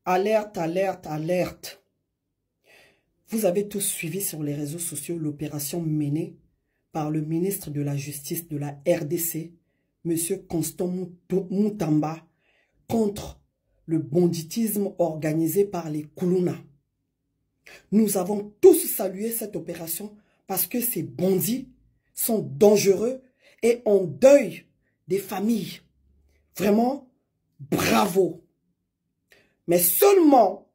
Alerte, alerte, alerte. Vous avez tous suivi sur les réseaux sociaux l'opération menée par le ministre de la Justice de la RDC, M. Constant Mutamba, contre le banditisme organisé par les Kuluna. Nous avons tous salué cette opération parce que ces bandits sont dangereux et endeuillent des familles. Vraiment, bravo. Mais seulement,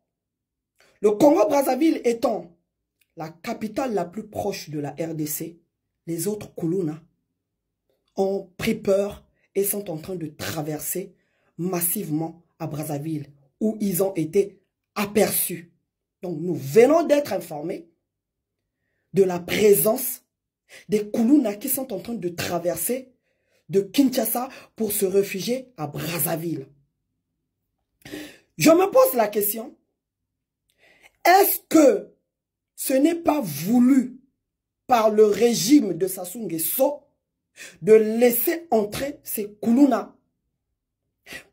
le Congo-Brazzaville étant la capitale la plus proche de la RDC, les autres Kuluna ont pris peur et sont en train de traverser massivement à Brazzaville, où ils ont été aperçus. Donc nous venons d'être informés de la présence des Kuluna qui sont en train de traverser de Kinshasa pour se réfugier à Brazzaville. Je me pose la question, est-ce que ce n'est pas voulu par le régime de Sassou Nguesso de laisser entrer ces Kuluna?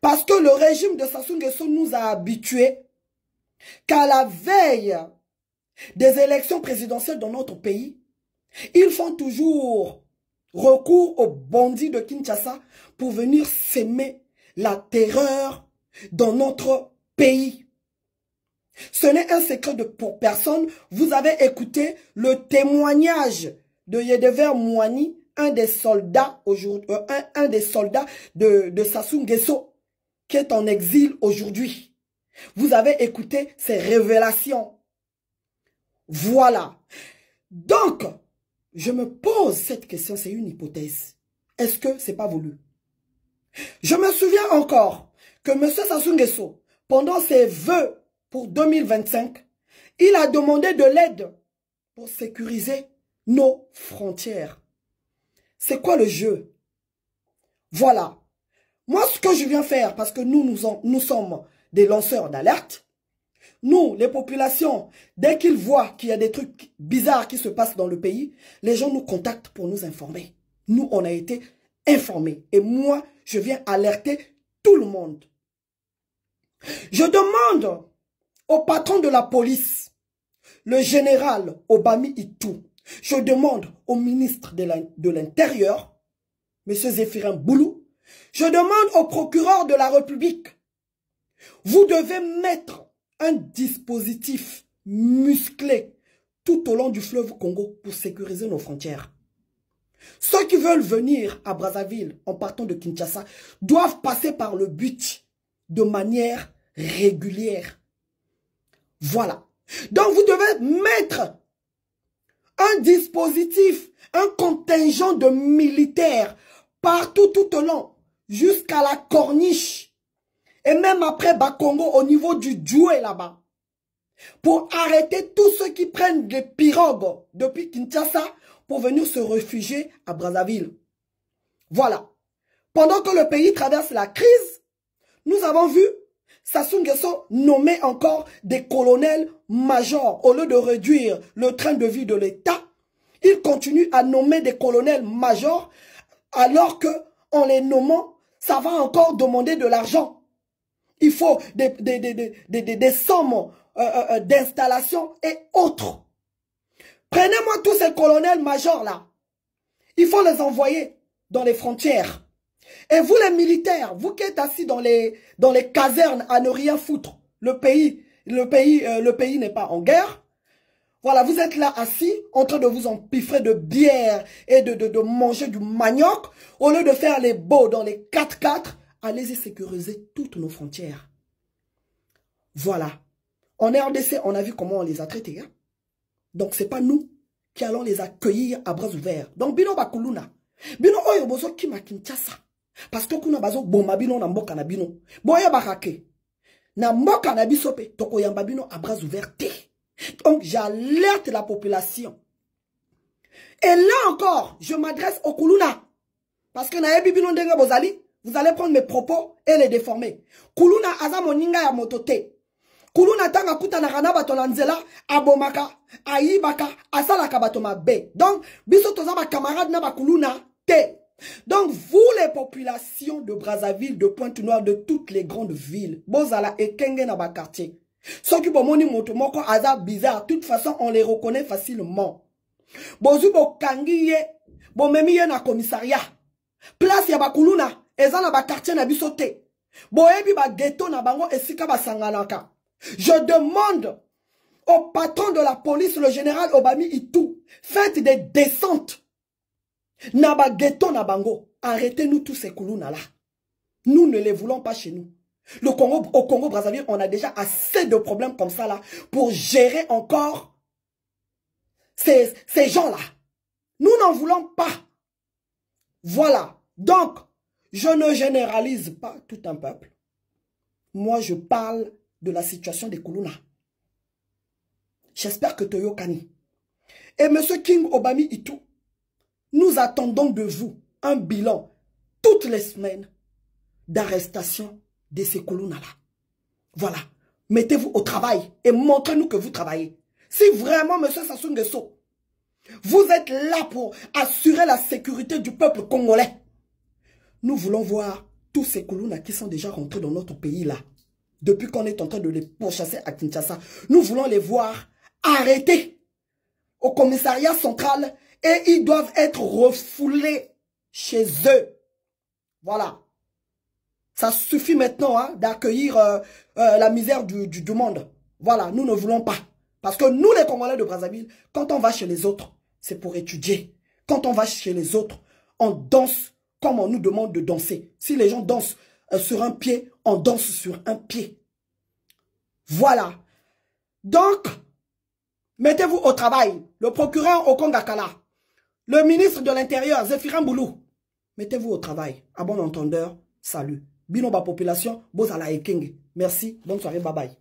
Parce que le régime de Sassou Nguesso nous a habitués qu'à la veille des élections présidentielles dans notre pays, ils font toujours recours aux bandits de Kinshasa pour venir s'aimer la terreur dans notre pays. Ce n'est un secret pour personne. Vous avez écouté le témoignage de Yedever Mouani, un des soldats de Sassou Nguesso, qui est en exil aujourd'hui. Vous avez écouté ces révélations. Voilà. Donc, je me pose cette question, c'est une hypothèse. Est-ce que c'est pas voulu? Je me souviens encore que M. Sassou Nguesso, pendant ses vœux pour 2025, il a demandé de l'aide pour sécuriser nos frontières. C'est quoi le jeu? Voilà. Moi, ce que je viens faire, parce que nous sommes des lanceurs d'alerte, nous, les populations, dès qu'ils voient qu'il y a des trucs bizarres qui se passent dans le pays, les gens nous contactent pour nous informer. Nous, on a été informés. Et moi, je viens alerter tout le monde. Je demande au patron de la police, le général Obami Itou, je demande au ministre de l'Intérieur, M. Zéphirin Boulou, je demande au procureur de la République, vous devez mettre un dispositif musclé tout au long du fleuve Congo pour sécuriser nos frontières. Ceux qui veulent venir à Brazzaville en partant de Kinshasa doivent passer par le but de manière régulière. Voilà. Donc vous devez mettre un dispositif, un contingent de militaires partout tout au long, jusqu'à la corniche. Et même après Bakongo, au niveau du Djoué là-bas. Pour arrêter tous ceux qui prennent des pirogues depuis Kinshasa pour venir se réfugier à Brazzaville. Voilà. Pendant que le pays traverse la crise, nous avons vu Sassou Nguesso nommer encore des colonels majors. Au lieu de réduire le train de vie de l'État, il continue à nommer des colonels majors alors que en les nommant, ça va encore demander de l'argent. Il faut des sommes d'installation et autres. Prenez-moi tous ces colonels majors là. Il faut les envoyer dans les frontières. Et vous les militaires, vous qui êtes assis dans les casernes à ne rien foutre, le pays n'est pas en guerre. Voilà, vous êtes là assis en train de vous empiffrer de bière et de manger du manioc. Au lieu de faire les beaux dans les 4x4, allez-y sécuriser toutes nos frontières. Voilà. En RDC, on a vu comment on les a traités. Hein? Donc, ce n'est pas nous qui allons les accueillir à bras ouverts. Donc, bino bakuluna. Bino oyo bozo kima Kinshasa. Parce que kuna bazo bomba bino na mboka na bino. Boya bakake. Na mboka na bisope. Toko yamba bino à bras ouverts. Donc, j'alerte la population. Et là encore, je m'adresse au Kuluna. Parce que na yebi bino ndenga bozali. Vous allez prendre mes propos et les déformer. Kuluna aza moninga ya motote. Kuluna tanga kuta na kana bato lanzela abomaka, aibaka, asalaka bato mabe. Donc, biso toza ba camarade na ba kuluna te. Donc, vous, les populations de Brazzaville, de Pointe-Noire, de toutes les grandes villes, Bozala et Kenge na ba quartier, ceux qui bomoni moto moko hasard bizarre, de toute façon, on les reconnaît facilement. Bozu bo kangiye, bo memiye na commissariat. Place ya ba kuluna, eza na ba quartier na bisote. Bo ebi ba ghetto na bango esika ba sanganaka. Je demande au patron de la police, le général Obami Itou, faites des descentes. Naba ghetto na bango. Arrêtez-nous tous ces kuluna là. Nous ne les voulons pas chez nous. Au Congo Brazzaville, on a déjà assez de problèmes comme ça là pour gérer encore ces gens-là. Nous n'en voulons pas. Voilà. Donc, je ne généralise pas tout un peuple. Moi, je parle de la situation des Kuluna. J'espère que Toyo Kani. Et M. King Obami Itou, nous attendons de vous un bilan toutes les semaines d'arrestation de ces Kuluna-là. Voilà. Mettez-vous au travail et montrez-nous que vous travaillez. Si vraiment, M. Sassou Nguesso, vous êtes là pour assurer la sécurité du peuple congolais, nous voulons voir tous ces Kuluna qui sont déjà rentrés dans notre pays là. Depuis qu'on est en train de les pourchasser à Kinshasa, nous voulons les voir arrêtés au commissariat central et ils doivent être refoulés chez eux. Voilà. Ça suffit maintenant hein, d'accueillir la misère du monde. Voilà, nous ne voulons pas. Parce que nous, les Congolais de Brazzaville, quand on va chez les autres, c'est pour étudier. Quand on va chez les autres, on danse comme on nous demande de danser. Si les gens dansent sur un pied, on danse sur un pied. Voilà. Donc, mettez-vous au travail. Le procureur Okongakala, le ministre de l'Intérieur, Zéphirin Boulou, mettez-vous au travail. À bon entendeur, salut. Binoba population, Bozala Ekenge. Merci, bonne soirée, bye bye.